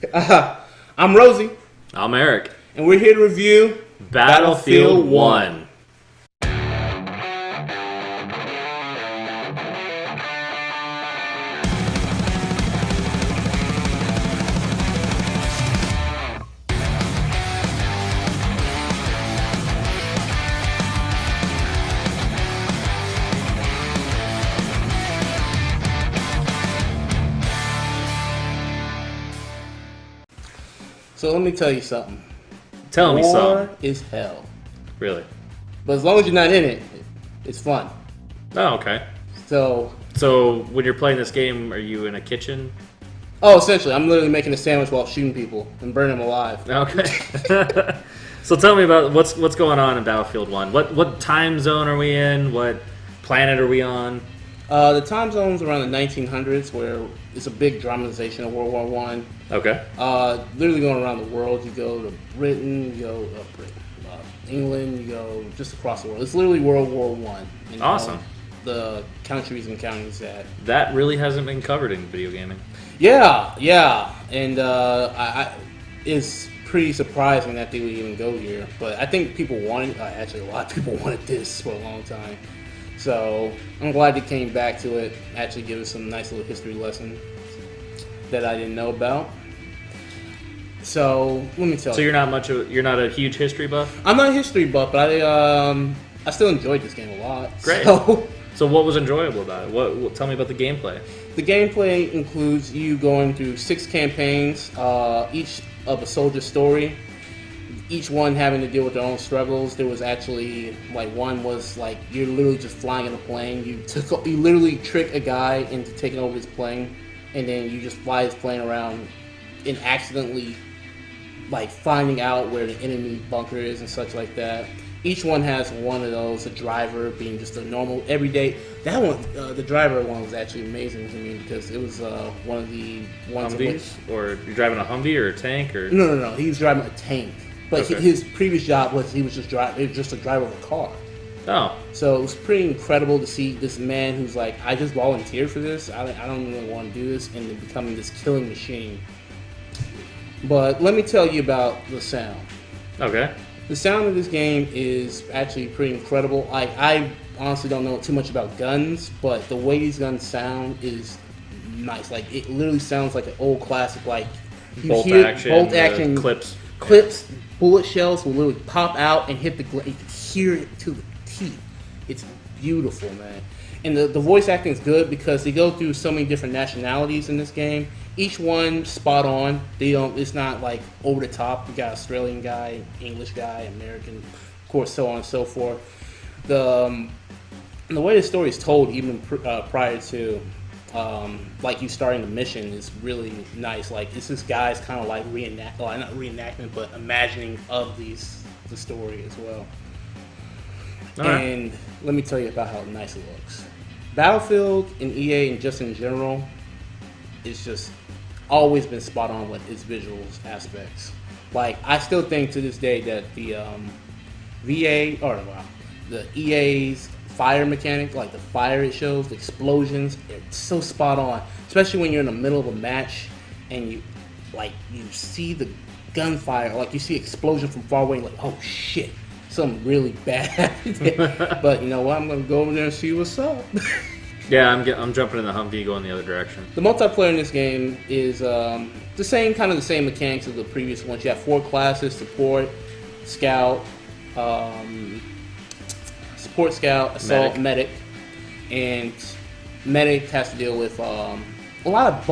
I'm Rosie, I'm Eric. and we're here to review Battlefield 1. So let me tell you something. Tell me War something. is hell. Really? But as long as you're not in it, it's fun. Oh, okay. So when you're playing this game, are you in a kitchen? essentially, I'm literally making a sandwich while shooting people and burning them alive. Okay. So tell me about what's going on in Battlefield 1. What time zone are we in? What planet are we on? The time zone's around the 1900s, where it's a big dramatization of World War One. Okay. Literally going around the world. You go to Britain, you go England, you go just across the world. It's literally World War One. Awesome. The countries and counties That really hasn't been covered in video gaming. Yeah, and it's pretty surprising that they would even go here. But I think people wanted, actually a lot of people wanted this for a long time. So I'm glad they came back to it, actually give us some nice little history lesson that I didn't know about. So let me tell you. So you're not a huge history buff? I'm not a history buff, but I still enjoyed this game a lot. Great. So what was enjoyable about it? What tell me about the gameplay. The gameplay includes you going through 6 campaigns, each of a soldier's story, each one having to deal with their own struggles. There was actually, one was you're literally just flying in a plane. You literally trick a guy into taking over his plane, and then you just fly his plane around and accidentally, finding out where the enemy bunker is and such like that. Each one has one of those, the driver being just a normal, everyday. That one, the driver one was actually amazing to me because it was one of the ones. Humvees? Or you're driving a Humvee or a tank? Or No. He was driving a tank. But Okay. his previous job was he was just a driver of a car. Oh. So it was pretty incredible to see this man who's I just volunteered for this. I don't really want to do this, and then becoming this killing machine. But let me tell you about the sound. Okay. The sound of this game is actually pretty incredible. I honestly don't know too much about guns, but the way these guns sound is nice. It literally sounds like an old classic. You Bolt hear action, bolt action clips. Bullet shells will literally pop out and hit the you can hear it to the teeth. It's beautiful, man. And the voice acting is good because they go through so many different nationalities in this game. Each one spot on. It's not over the top. You got Australian guy, English guy, American, of course, so on and so forth. The way the story is told, even prior to you starting the mission, is really nice. It's this guy's kind of not reenactment, but imagining of the story as well. And let me tell you about how nice it looks. Battlefield and EA and just in general, it's just always been spot on with its visuals aspects. I still think to this day that the the EA's fire mechanic, the fire it shows, the explosions, it's so spot on. Especially when you're in the middle of a match and you see the gunfire, you see explosion from far away, oh shit, something really bad happened there. But you know what? I'm gonna go over there and see what's up. Yeah, I'm jumping in the Humvee going the other direction. The multiplayer in this game is the same mechanics as the previous ones. You have 4 classes: support, scout, assault, medic. And medic has to deal with a lot of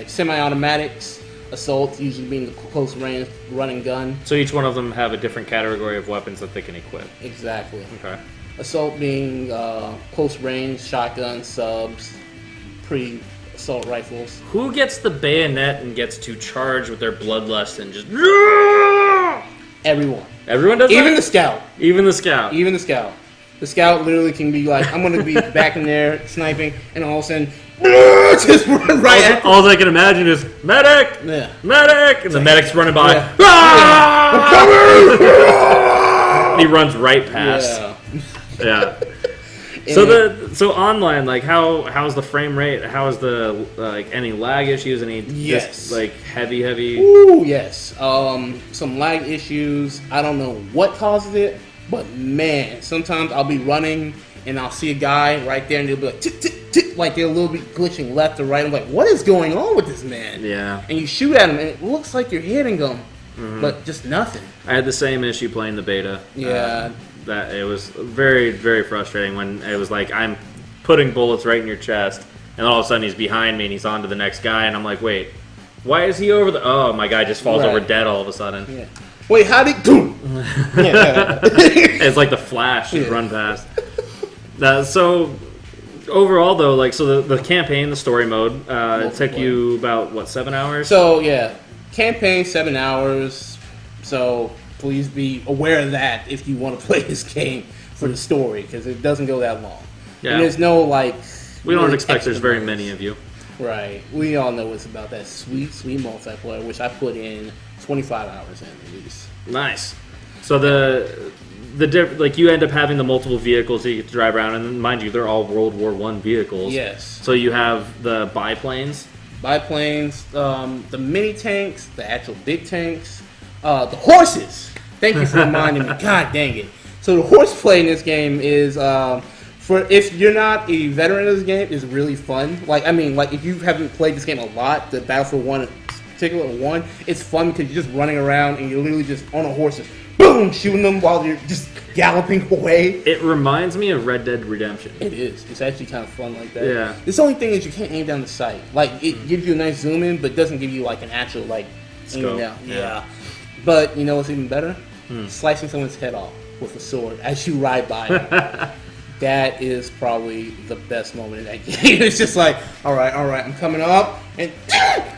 semi-automatics. Assault usually being the close range run and gun. So each one of them have a different category of weapons that they can equip. Exactly. Okay. Assault being close range, shotguns, subs, assault rifles. Who gets the bayonet and gets to charge with their bloodlust and just... Everyone. Everyone does Even that? the scout. Even the scout. Even the scout. The scout literally can be I'm going to be back in there sniping, and all of a sudden, just run right at all I can imagine is, medic! Yeah. Medic! And the medic's running by. Yeah. Ah! I'm coming! He runs right past. Yeah. Yeah. So online, like how's the frame rate? How is the like any lag issues? Any Yes. like heavy? Ooh, yes. Some lag issues. I don't know what causes it, but man, sometimes I'll be running and I'll see a guy right there and they'll be like, tick, tick, tick, like they're a little bit glitching left or right. I'm like, what is going on with this man? Yeah. And you shoot at him and it looks like you're hitting him, but just nothing. I had the same issue playing the beta. Yeah. That it was very, very frustrating when it was like I'm putting bullets right in your chest, and all of a sudden he's behind me and he's on to the next guy, and I'm like, wait, why is he over the? Oh, my guy just falls over dead all of a sudden. Yeah. Wait, how did? Boom. Yeah. It's like the Flash just run past. So overall, though, like so the campaign, the story mode, it took you about what 7 hours? So yeah, campaign 7 hours. So please be aware of that if you want to play this game for the story, because it doesn't go that long. Yeah. And there's no like. We don't really expect there's very modes. many of you. Right. We all know it's about that sweet multiplayer, which I put in 25 hours in at least. Nice. So like you end up having the multiple vehicles that you get to drive around, and mind you, they're all World War I vehicles. Yes. So you have the biplanes. Biplanes, the mini tanks, the actual big tanks, the horses. Thank you for reminding me. God dang it. So the horseplay in this game is, for if you're not a veteran of this game, is really fun. Like if you haven't played this game a lot, the Battlefield 1, particular one, it's fun because you're just running around and you're literally just on a horse, just boom, shooting them while you're just galloping away. It reminds me of Red Dead Redemption. It is. It's actually kind of fun like that. Yeah. This only thing is you can't aim down the sight. Like it gives you a nice zoom in, but doesn't give you like an actual like aiming down. Yeah. But you know what's even better? Slicing someone's head off with a sword as you ride by them. That is probably the best moment in that game. It's just like, all right, I'm coming up and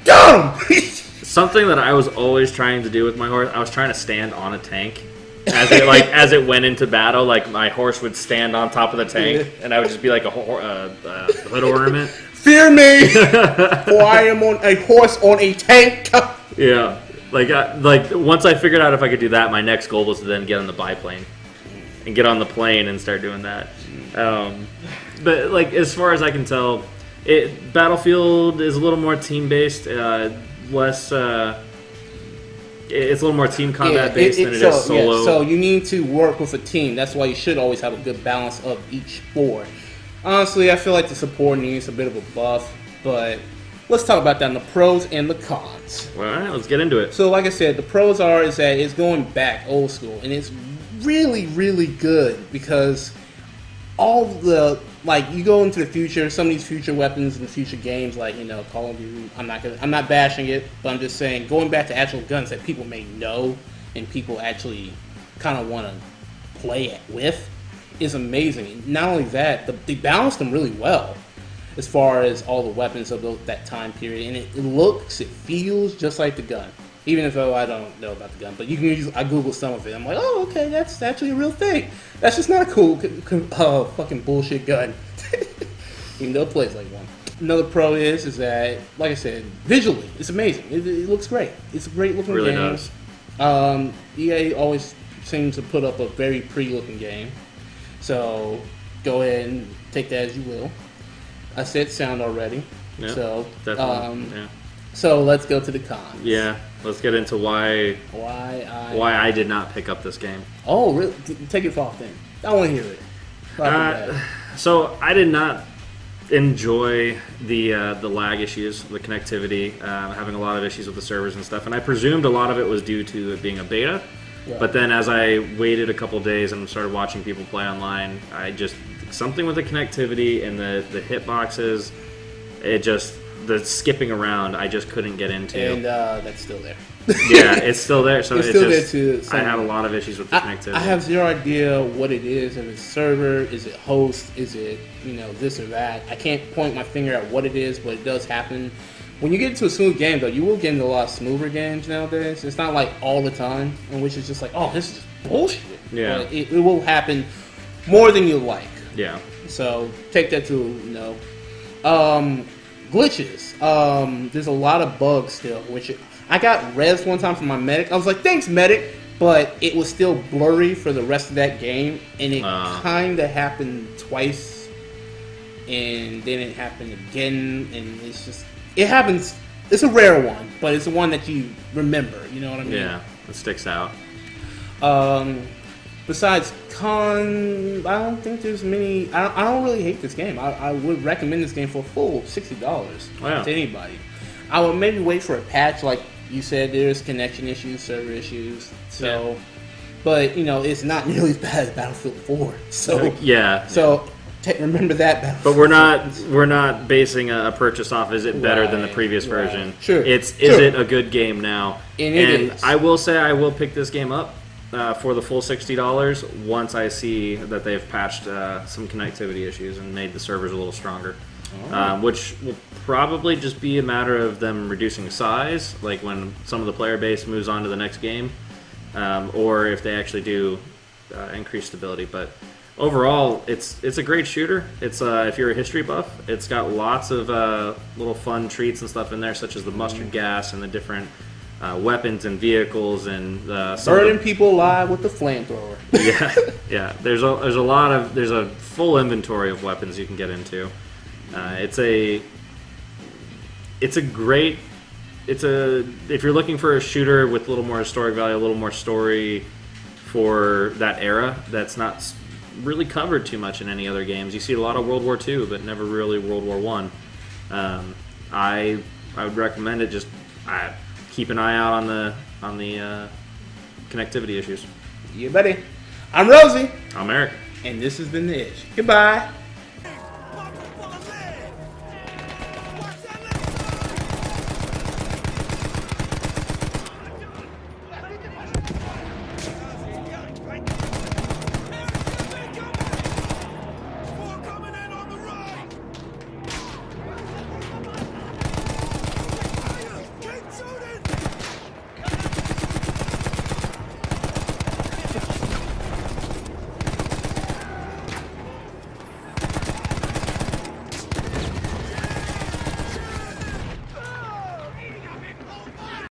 got him. Something that I was always trying to do with my horse, I was trying to stand on a tank. As it went into battle, like my horse would stand on top of the tank, and I would just be like a hood ornament. Fear me, for I am on a horse on a tank. Yeah, like once I figured out if I could do that, my next goal was to then get on the biplane and get on the plane and start doing that. But like as far as I can tell, Battlefield is a little more team based, less. It's a little more team combat based than it is solo. Yeah, so you need to work with a team. That's why you should always have a good balance of each sport. Honestly, I feel like the support needs a bit of a buff, but let's talk about that in the pros and the cons. All right, let's get into it. So like I said, the pros is that it's going back old school, and it's really, really good because all the you go into the future, some of these future weapons and future games, like Call of Duty. I'm not bashing it, but I'm just saying going back to actual guns that people may know and people actually kind of want to play it with is amazing. Not only that, they balanced them really well as far as all the weapons of that time period, and it feels just like the gun. Even if I don't know about the gun, but you can use. I googled some of it. I'm like, oh, okay, that's actually a real thing. That's just not a cool, fucking bullshit gun. Even though it plays like one. Another pro is that, like I said, visually, it's amazing. It looks great. It's a great looking really game. Does. EA always seems to put up a very pretty looking game. So go ahead and take that as you will. I said sound already. Yeah, so definitely. Yeah. So let's go to the cons. Yeah, let's get into why I did not pick up this game. Oh, really? Take it off then. I want to hear it. So I did not enjoy the lag issues, the connectivity, having a lot of issues with the servers and stuff, and I presumed a lot of it was due to it being a beta. Yeah. But then as I waited a couple days and started watching people play online, something with the connectivity and the hitboxes, the skipping around, I just couldn't get into. And that's still there. Yeah, it's still there. So it's still there too. I have a lot of issues with the connectivity. I have zero idea what it is. If it's server, is it host, is it this or that? I can't point my finger at what it is, but it does happen. When you get into a smooth game, though, you will get into a lot of smoother games nowadays. It's not like all the time, in which it's just like, oh, this is bullshit. Yeah, but it will happen more than you like. Yeah. So take that to glitches. There's a lot of bugs still, which I got res one time from my medic. I was like, thanks, medic. But it was still blurry for the rest of that game. And it kind of happened twice. And then it happened again. And it's just, it happens. It's a rare one. But it's the one that you remember. You know what I mean? Yeah, it sticks out. Besides con, I don't think there's many. I don't really hate this game. I would recommend this game for a full $60 to anybody. I would maybe wait for a patch, like you said. There's connection issues, server issues. So, but you know, it's not nearly as bad as Battlefield 4. So So remember that. Battlefield. But we're not basing a purchase off. Is it better than the previous version? Sure. Is it a good game now? And it is. I will say I will pick this game up. For the full $60 once I see that they've patched some connectivity issues and made the servers a little stronger, which will probably just be a matter of them reducing size, like when some of the player base moves on to the next game, or if they actually do increase stability. But overall, it's a great shooter. It's if you're a history buff, it's got lots of little fun treats and stuff in there, such as the mustard gas and the different weapons and vehicles and burning people alive with the flamethrower. There's a full inventory of weapons you can get into. If you're looking for a shooter with a little more historic value, a little more story for that era, that's not really covered too much in any other games. You see a lot of World War II, but never really World War I. I would recommend it. Just keep an eye out on the connectivity issues. Yeah, buddy. I'm Rosie. I'm Eric. And this has been The Itch. Goodbye.